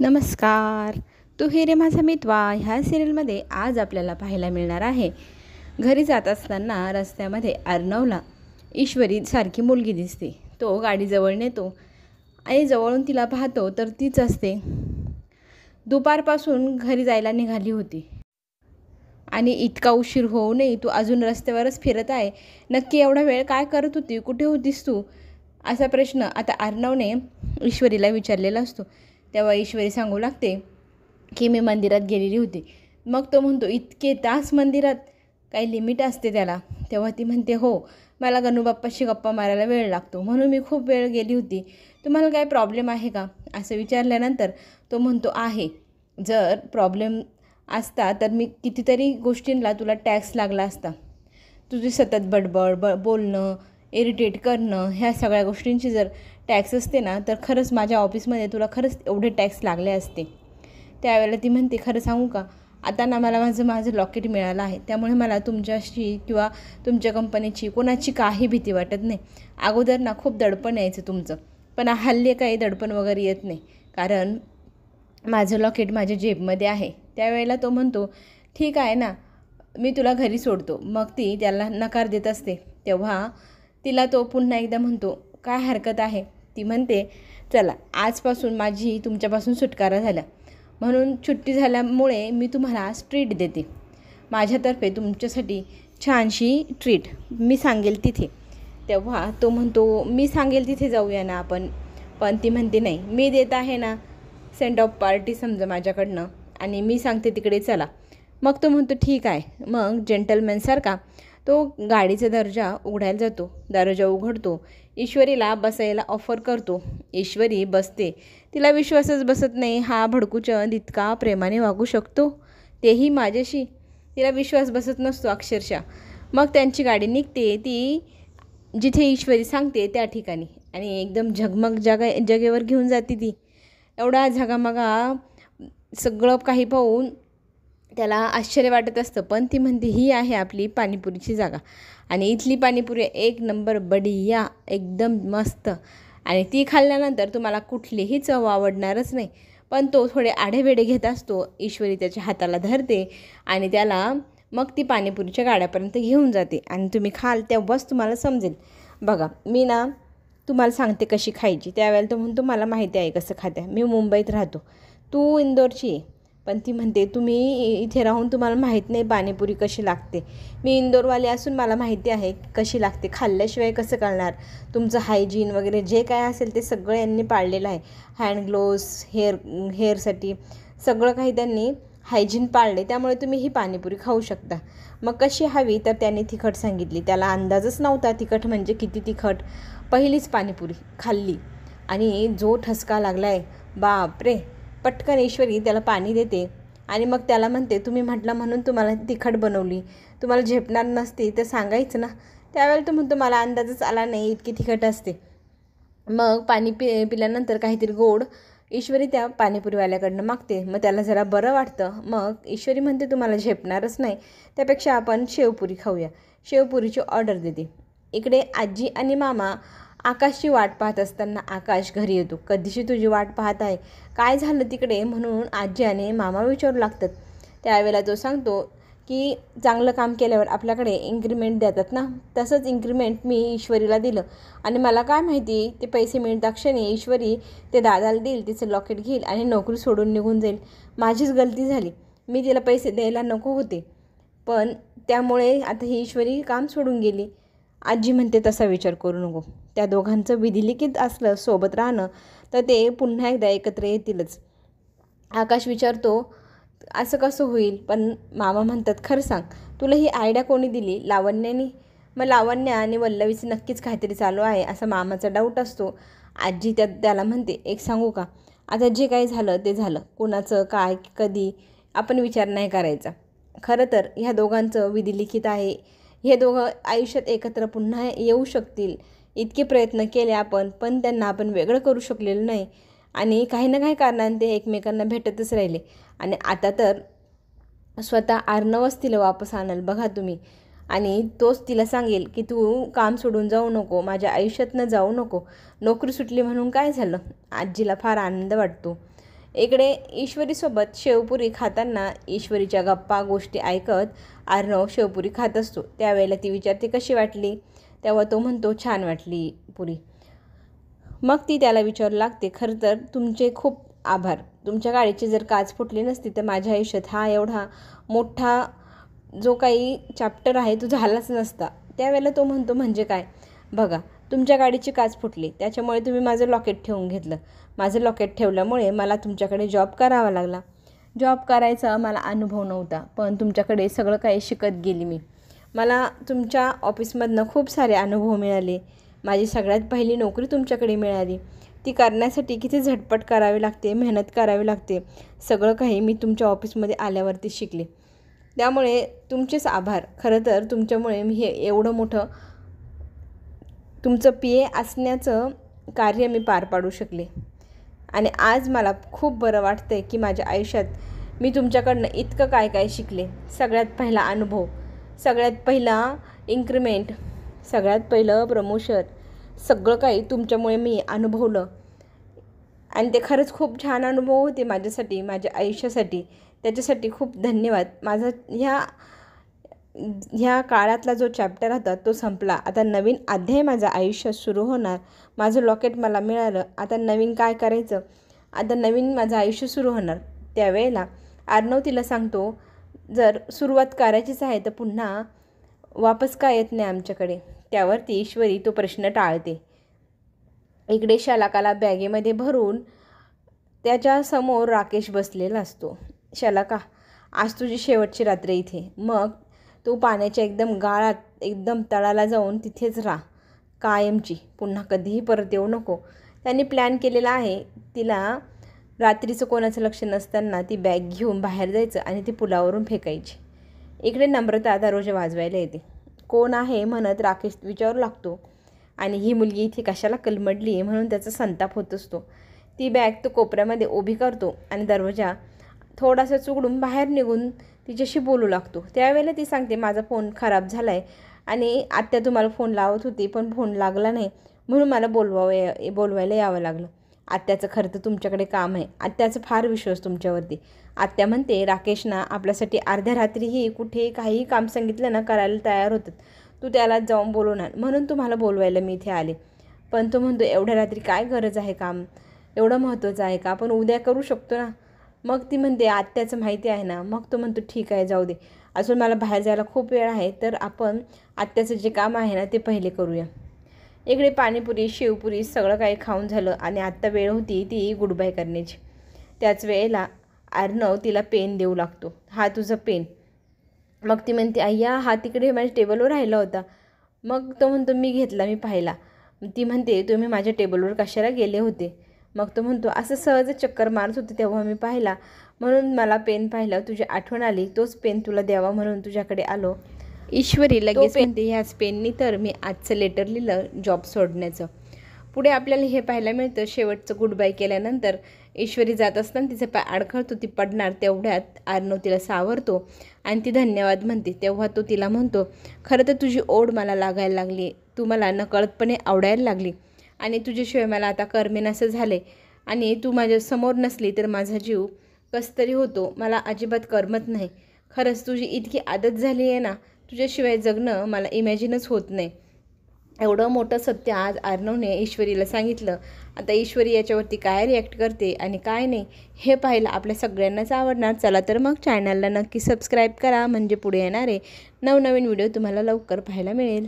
नमस्कार. तू ही रे माझा मितवा ह्या सिरियलमध्ये आज आपल्याला पाहायला मिळणार आहे. घरी जात असताना रस्त्यामध्ये अर्णवला ईश्वरी सारखी मुलगी दिसते. तो गाडीजवळ नेतो आणि जवळून तिला पाहतो तर तीच असते. दुपारपासून घरी जायला निघाली होती आणि इतका उशीर होऊ नये तू अजून रस्त्यावरच फिरत आहे. नक्की एवढा वेळ काय करत होती? कुठे होतीस तू? असा प्रश्न आता अर्णवने ईश्वरीला विचारलेला असतो. तेव्हा ईश्वरी सांगू लागते की मी मंदिरात गेलेली होती. मग तो म्हणतो इतके तास मंदिरात? काही लिमिट असते त्याला. तेव्हा ती म्हणते हो, मला गणूबाप्पाशी गप्पा मारायला वेळ लागतो म्हणून मी खूप वेळ गेली होती. तुम्हाला काय प्रॉब्लेम आहे का? असं विचारल्यानंतर तो म्हणतो आहे. जर प्रॉब्लेम असता तर मी कितीतरी गोष्टींना तुला टॅक्स लागला असता. तुझी सतत बडबड बोलणं, इरिटेट करणं, ह्या सगळ्या गोष्टींची जर टॅक्स असते ना तर खरंच माझ्या ऑफिसमध्ये तुला खरंच एवढे टॅक्स लागले असते. त्यावेळेला ती म्हणते खरं सांगू का, आता ना मला माझं लॉकेट मिळालं आहे, त्यामुळे मला तुमच्याशी किंवा तुमच्या कंपनीची कोणाची काही भीती वाटत नाही. अगोदर ना खूप दडपण यायचं तुमचं, पण हल्ली काही दडपण वगैरे येत नाही, कारण माझं लॉकेट माझ्या जेबमध्ये आहे. त्यावेळेला तो म्हणतो ठीक आहे ना, मी तुला घरी सोडतो. मग ती त्याला नकार देत असते. तेव्हा तिला तो पुन्हा एकदा म्हणतो काय हरकत आहे? ती म्हणते चला, आजपासून माझी तुमच्यापासून सुटकारा झाला, म्हणून सुट्टी झाल्यामुळे मी तुम्हाला आज ट्रीट देते. माझ्यातर्फे तुमच्यासाठी छानशी ट्रीट मी सांगेल तिथे. तेव्हा तो म्हणतो मी सांगेल तिथे जाऊया ना आपण. पण ती म्हणते नाही, मी देत आहे ना सेंड ऑफ पार्टी समजा माझ्याकडनं, आणि मी सांगते तिकडे चला. मग तो म्हणतो ठीक आहे. मग जेंटलमॅनसारखा तो गाडीचा दरवाजा उघडायला जातो. दरवाजा उघडतो, ईश्वरीला बसायला ऑफर करतो. ईश्वरी बसते. तिला विश्वासच बसत नाही, हा भडकूचंद इतका प्रेमाने वागू शकतो, तेही माझ्याशी. तिला विश्वास बसत नसतो अक्षरशः. मग त्यांची गाडी निघते ती जिथे ईश्वरी सांगते त्या ठिकाणी, आणि एकदम झगमग जागेवर घेऊन जाते ती. एवढा झगामगा सगळं काही पाहून त्याला आश्चर्य वाटत असतं. पण ती म्हणते ही आहे आपली पाणीपुरीची जागा, आणि इथली पाणीपुरी एक नंबर बढिया, एकदम मस्त, आणि ती खाल्ल्यानंतर तुम्हाला कुठलीही चव आवडणारच नाही. पण तो थोडे आढेवेढे घेत असतो. ईश्वरी त्याच्या हाताला धरते आणि त्याला मग ती पाणीपुरीच्या गाड्यापर्यंत घेऊन जाते, आणि तुम्ही खाल तेव्हाच तुम्हाला समजेल. बघा, मी ना तुम्हाला सांगते कशी खायची. त्यावेळेला तो म्हणतो मला माहिती आहे कसं खाते, मी मुंबईत राहतो, तू इंदोरची आहे. पण ती म्हणते तुम्ही इथे राहून तुम्हाला माहीत नाही पाणीपुरी कशी लागते. मी इंदोरवाली असून मला माहिती आहे कशी लागते. खाल्ल्याशिवाय कसं कळणार? तुमचं हायजीन वगैरे जे काय असेल ते सगळं यांनी पाळलेलं आहे. हँड ग्लोव्स, हेअरसाठी सगळं काही त्यांनी हायजीन पाळले, त्यामुळे तुम्ही ही पाणीपुरी खाऊ शकता. मग कशी हवी? तर त्यांनी तिखट सांगितली. त्याला अंदाजच नव्हता तिखट म्हणजे किती तिखट. पहिलीच पाणीपुरी खाल्ली आणि जो ठसका लागला आहे बापरे. पटकन ईश्वरी त्याला पाणी देते आणि मग त्याला म्हणते तुम्ही म्हटलं म्हणून तुम्हाला तिखट बनवली, तुम्हाला झेपणार नसती तर सांगायचं ना. त्यावेळेला तो म्हणतो मला अंदाजच आला नाही इतकी तिखट असते. मग पाणी पिल्यानंतर काहीतरी गोड ईश्वरी त्या पाणीपुरीवाल्याकडनं मागते. मग त्याला जरा बरं वाटतं. मग ईश्वरी म्हणते तुम्हाला झेपणारच नाही, त्यापेक्षा आपण शेवपुरी खाऊया. शेवपुरीची ऑर्डर देते. इकडे आजी आणि मामा आकाशची वाट पाहत असताना आकाश घरी येतो. कधीची तुझी वाट पाहत आहे, काय झालं तिकडे म्हणून आजी आणि मामा विचारू लागतात. त्यावेळेला तो सांगतो की चांगलं काम केल्यावर आपल्याकडे इन्क्रीमेंट देतात ना, तसंच इन्क्रीमेंट मी ईश्वरीला दिलं, आणि मला काय माहिती ते पैसे मिळता क्षणी ईश्वरी ते दादाला देईल, तिचं लॉकेट घेईल आणि नोकरी सोडून निघून जाईल. माझीच गलती झाली, मी तिला पैसे द्यायला नको होते, पण त्यामुळे आता ही ईश्वरी काम सोडून गेली. आजी म्हणते तसा विचार करू नको, त्या दोघांचं विधिलिखित असलं सोबत राहणं तर ते पुन्हा एकदा एकत्र येतीलच. आकाश विचारतो असं कसं होईल? पण मामा म्हणतात खरं सांग, तुला ही आयडिया कोणी दिली? लावण्याने? मग लावण्या आणि वल्लवीचं नक्कीच काहीतरी चालू आहे असा मामाचा डाऊट असतो. आजी त्याला म्हणते एक सांगू का, आता जे काही झालं ते झालं, कोणाचं काय कधी आपण विचार नाही करायचा. खरं तर ह्या दोघांचं विधिलिखित आहे. हे दोघं आयुष्यात एकत्र पुन्हा येऊ शकतील इतके प्रयत्न केले आपण, पण त्यांना आपण वेगळं करू शकलेलं नाही, आणि काही ना काही कारणाने ते एकमेकांना भेटतच राहिले. आणि आता तर स्वतः अर्णवच तिला वापस आणाल बघा तुम्ही, आणि तोच तिला सांगेल की तू काम सोडून जाऊ नको, माझ्या आयुष्यातनं जाऊ नको. नोकरी सुटली म्हणून काय झालं? आजीला फार आनंद वाटतो. इकडे ईश्वरीसोबत शेवपुरी खाताना ईश्वरीच्या गप्पा गोष्टी ऐकत अर्णव शेवपुरी खात असतो. त्यावेळेला ती विचारते कशी वाटली, तेव्हा तो म्हणतो छान वाटली पुरी. मग ती त्याला विचारू लागते खरं तर तुमचे खूप आभार. तुमच्या गाडीची जर काच फुटली नसती तर माझ्या आयुष्यात हा एवढा मोठा जो काही चॅप्टर आहे तो झालाच नसता. त्यावेळेला तो म्हणतो म्हणजे काय, बघा तुमच्या गाडीची काच फुटली त्याच्यामुळे तुम्ही माझं लॉकेट ठेवून घेतलं. माझं लॉकेट ठेवल्यामुळे मला तुमच्याकडे जॉब करावा लागला. जॉब करायचा मला अनुभव नव्हता, पण तुमच्याकडे सगळं काही शिकत गेली मी. मला तुमच्या ऑफिसमधनं खूप सारे अनुभव मिळाले. माझी सगळ्यात पहिली नोकरी तुमच्याकडे मिळाली. ती करण्यासाठी किती झटपट करावी लागते, मेहनत करावी लागते, सगळं काही मी तुमच्या ऑफिसमध्ये आल्यावरती शिकले. त्यामुळे तुमचेच आभार. खरं तर तुमच्यामुळे मी हे एवढं मोठं तुमचं PA असण्याचं कार्य मी पार पाडू शकले. आणि आज मला खूप बरं वाटतं आहे की माझ्या आयुष्यात मी तुमच्याकडनं इतकं काय काय शिकले. सगळ्यात पहिला अनुभव, सगळ्यात पहिला इन्क्रिमेंट, सगळ्यात पहिलं प्रमोशन, सगळं काही तुमच्यामुळे मी अनुभवलं. आणि ते खरंच खूप छान अनुभव होते माझ्यासाठी, माझ्या आयुष्यासाठी. त्याच्यासाठी खूप धन्यवाद. माझा ह्या काळातला जो चॅप्टर होता तो संपला. आता नवीन अध्याय माझं आयुष्यात सुरू होणार. माझं लॉकेट मला मिळालं. आता नवीन काय करायचं, आता नवीन माझं आयुष्य सुरू होणार. त्यावेळेला अर्णव तिला सांगतो जर सुरुवात करायचीच आहे तर पुन्हा वापस का येत नाही आमच्याकडे. त्यावरती ईश्वरी तो प्रश्न टाळते. इकडे शलाकाला बॅगेमध्ये भरून त्याच्यासमोर राकेश बसलेला असतो. शलाका, आज तुझी शेवटची रात्र इथे. मग तू पाण्याच्या एकदम गाळात एकदम तळाला जाऊन तिथेच राहा कायमची. पुन्हा कधीही परत येऊ नको. त्यांनी प्लॅन केलेला आहे. तिला रात्रीचं कोणाचं लक्ष नसताना ती बॅग घेऊन बाहेर जायचं आणि ती पुलावरून फेकायची. इकडे नम्रता दरवाजा वाजवायला येते. कोण आहे म्हणत राकेश विचारू लागतो आणि ही मुलगी इथे कशाला कलमडली आहे म्हणून त्याचा संताप होत असतो. ती बॅग तो कोपऱ्यामध्ये उभी करतो आणि दरवाजा थोडासा चुकडून बाहेर निघून तिच्याशी बोलू लागतो. त्यावेळेला ती सांगते माझा फोन खराब झाला आहे आणि आत्या तुम्हाला फोन लावत होती पण फोन लागला नाही म्हणून मला बोलवायला यावं लागलं. आत्याचं खरं तर तुमच्याकडे काम आहे. आत्याचा फार विश्वास तुमच्यावरती. आत्या म्हणते राकेशना आपल्यासाठी अर्ध्या रात्रीही कुठे काहीही काम सांगितलं ना करायला तयार होतात. तू त्याला जाऊन बोलवणार म्हणून तुम्हाला बोलवायला मी इथे आले. पण तो म्हणतो एवढ्या रात्री काय गरज आहे, काम एवढं महत्त्वाचं आहे का, आपण उद्या करू शकतो ना. मग ती म्हणते आत्याचं माहिती आहे ना. मग तो म्हणतो ठीक आहे जाऊ दे, अजून मला बाहेर जायला खूप वेळ आहे तर आपण आत्याचं जे काम आहे ना ते पहिले करूया. इकडे पाणीपुरी शेवपुरी सगळं काही खाऊन झालं आणि आत्ता वेळ होती ती गुड बाय करण्याची. त्याच वेळेला अर्णव तिला पेन देऊ लागतो. हा तुझा पेन. मग ती म्हणते अय्या हा तिकडे माझ्या टेबलवर राहिला होता. मग तो म्हणतो मी घेतला, मी पाहिला. ती म्हणते तुम्ही माझ्या टेबलवर कशाला गेले होते. मग तो म्हणतो असं सहज चक्कर मारत होते तेव्हा मी पाहिला म्हणून मला पेन पाहिलं, तुझी आठवण आली, तोच पेन तुला द्यावा म्हणून तुझ्याकडे आलो. ईश्वरी लगेच म्हणते ह्याच पेननी तर मी आजचं लेटर लिहिलं जॉब सोडण्याचं. पुढे आपल्याला हे पाहायला मिळतं शेवटचं गुड बाय केल्यानंतर ईश्वरी जात असताना तिचं पाय अडखळतो, ती पडणार. तेवढ्यात अर्णव तिला सावरतो आणि ती धन्यवाद म्हणते. तेव्हा तो तिला म्हणतो खरं तर तुझी ओढ मला लागायला लागली, तू मला नकळतपणे आवडायला लागली आणि तुझ्याशिवाय मला आता करमेनासं झाले आणि तू माझ्यासमोर नसली तर माझा जीव कसतरी होतो, मला अजिबात करमत नाही. खरंच तुझी इतकी आदत झाली आहे ना, तुझ्याशिवाय जगणं मला इमॅजिनच होत नाही. एवढं मोठं सत्य आज अर्णवने ईश्वरीला सांगितलं. आता ईश्वरी याच्यावरती काय रिॲक्ट करते आणि काय नाही हे पाहायला आपल्या सगळ्यांनाच आवडणार. चला तर मग चॅनलला नक्की सबस्क्राईब करा म्हणजे पुढे येणारे नवनवीन व्हिडिओ तुम्हाला लवकर पाहायला मिळेल.